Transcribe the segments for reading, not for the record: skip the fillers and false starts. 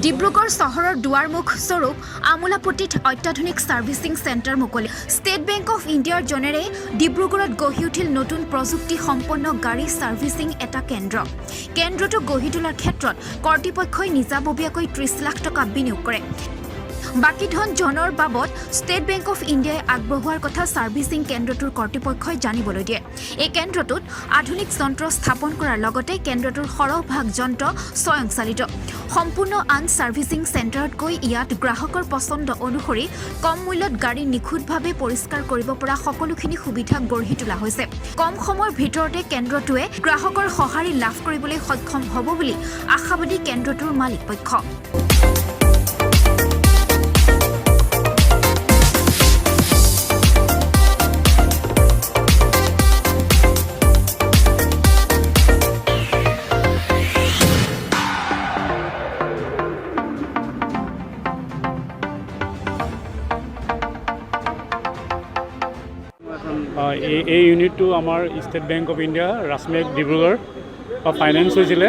ডিব্ৰুগড় চহৰৰ দুৱাৰমুখ স্বৰূপ আমোলাপট্টিত অত্যাধুনিক ছাৰ্ভিচিং চেণ্টাৰ মুকলি ষ্টেট বেংক অফ ইণ্ডিয়াৰ জনেৰে ডিব্ৰুগড়ত গঢ়ি উঠিল নতুন প্ৰযুক্তি সম্পন্ন গাড়ী ছাৰ্ভিচিং এটা কেন্দ্ৰটো গঢ়ি তোলাৰ ক্ষেত্ৰত কৰ্তৃপক্ষই নিজাববীয়াকৈ 30 লাখ টকা বিনিয়োগ কৰে বাকি ধন জনৰ বাবদ ষ্টেট বেংক অফ ইণ্ডিয়াই আগবঢ়োৱাৰ কথা ছাৰ্ভিচিং কেন্দ্ৰটোৰ কৰ্তৃপক্ষই জানিবলৈ দিয়ে এই কেন্দ্ৰটোত আধুনিক যন্ত্ৰ স্থাপন কৰাৰ লগতে কেন্দ্ৰটোৰ সৰহভাগ যন্ত্ৰ স্বয়ংচালিত সম্পূৰ্ণ আন ছাৰ্ভিচিং চেণ্টাৰতকৈ ইয়াত গ্ৰাহকৰ পছন্দ অনুসৰি কম মূল্যত গাড়ী নিখুঁতভাৱে পৰিষ্কাৰ কৰিব পৰা সকলোখিনি সুবিধা গঢ়ি তোলা হৈছে কম সময়ৰ ভিতৰতে কেন্দ্ৰটোৱে গ্ৰাহকৰ সঁহাৰি লাভ কৰিবলৈ সক্ষম হ'ব বুলি আশাবাদী কেন্দ্ৰটোৰ মালিক পক্ষ এই ইউনিটটো আমাৰ ষ্টেট বেংক অফ ইণ্ডিয়া ৰাজমেক ডিব্ৰুগড় ফাইনেন্স হৈছিলে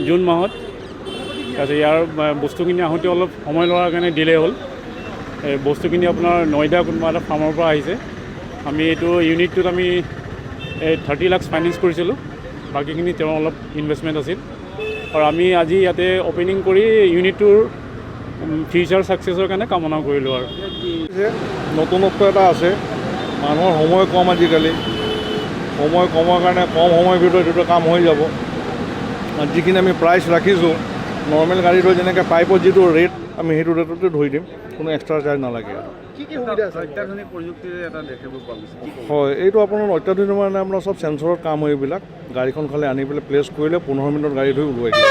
জুন মাহত তাৰপিছত ইয়াৰ বস্তুখিনি আহোঁতে অলপ সময় লোৱাৰ কাৰণে ডিলে হ'ল এই বস্তুখিনি আপোনাৰ নয়ডা কোনোবা এটা ফাৰ্মৰ পৰা আহিছে আমি এইটো ইউনিটটোত আমি 30 লাখ ফাইনেন্স কৰিছিলোঁ বাকীখিনি তেওঁ অলপ ইনভেষ্টমেণ্ট আছিল আৰু আমি আজি ইয়াতে অপেনিং কৰি ইউনিটটোৰ ফিউচাৰ ছাকচেছৰ কাৰণে কামনা কৰিলোঁ আৰু নতুনত্ব এটা আছে মানুহৰ সময় কম আজিকালি সময় কমৰ কাৰণে কম সময়ৰ ভিতৰত এইটো কাম হৈ যাব যিখিনি আমি প্ৰাইচ ৰাখিছোঁ নৰ্মেল গাড়ীটো যেনেকৈ পাইপত যিটো ৰেট আমি সেইটো ৰেটতে ধৰি দিম কোনো এক্সট্ৰা চাৰ্জ নালাগে হয় এইটো আপোনাৰ অত্যাধুনিক মানে আপোনাৰ চব চেঞ্চৰত কাম হয় এইবিলাক গাড়ীখন খালি আনি পেলাই প্লেচ কৰিলে 15 মিনিটত গাড়ী ধৰি ওলোৱাই দিব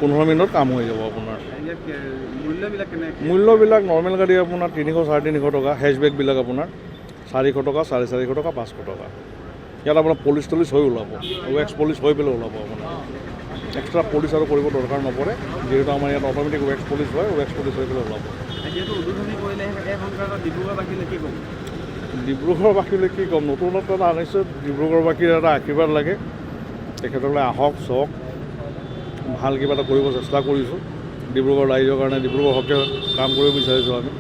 15 মিনিটত কাম হৈ যাব আপোনাৰ মূল্যবিলাক নৰ্মেল গাড়ী আপোনাৰ 300-350 টকা হেচবেকবিলাক আপোনাৰ 400 টকা 450 টকা 500 টকা ইয়াত আপোনাৰ পলিচ টলিচ হৈ ওলাব ৱেক্স পলিচ হৈ পেলাই ওলাব আপোনাৰ এক্সট্ৰা পলিচ আৰু কৰিব দৰকাৰ নপৰে যিহেতু আমাৰ ইয়াত অট'মেটিক ৱেক্স পলিচ হয় ৱেক্স পলিচ হৈ পেলাই ওলাব ডিব্ৰুগড়বাসীলৈ কি ক'ম নতুনত্ব এটা আনিছে ডিব্ৰুগড়বাসীৰ এটা আশীৰ্বাদ লাগে তেখেতসকলে আহক চাওক ভাল কিবা এটা কৰিব চেষ্টা কৰিছোঁ ডিব্ৰুগড় ৰাইজৰ কাৰণে ডিব্ৰুগড় হকে কাম কৰিব বিচাৰিছোঁ আমি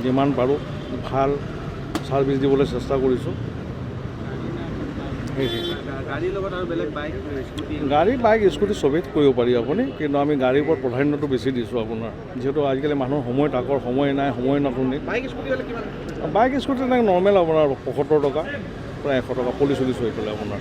যিমান পাৰোঁ ভাল ছাৰ্ভিচ দিবলৈ চেষ্টা কৰিছোঁ গাড়ী বাইক স্কুটি চবেই কৰিব পাৰি আপুনি কিন্তু আমি গাড়ীৰ ওপৰত প্ৰাধান্যটো বেছি দিছোঁ আপোনাৰ যিহেতু আজিকালি মানুহৰ সময় তাকৰ সময় নাই সময় নাটনি বাইক স্কুটি তেনেকৈ নৰ্মেল আপোনাৰ 75 টকা প্ৰায় 100 টকা পলিচ চলিচ হৈ পেলাই আপোনাৰ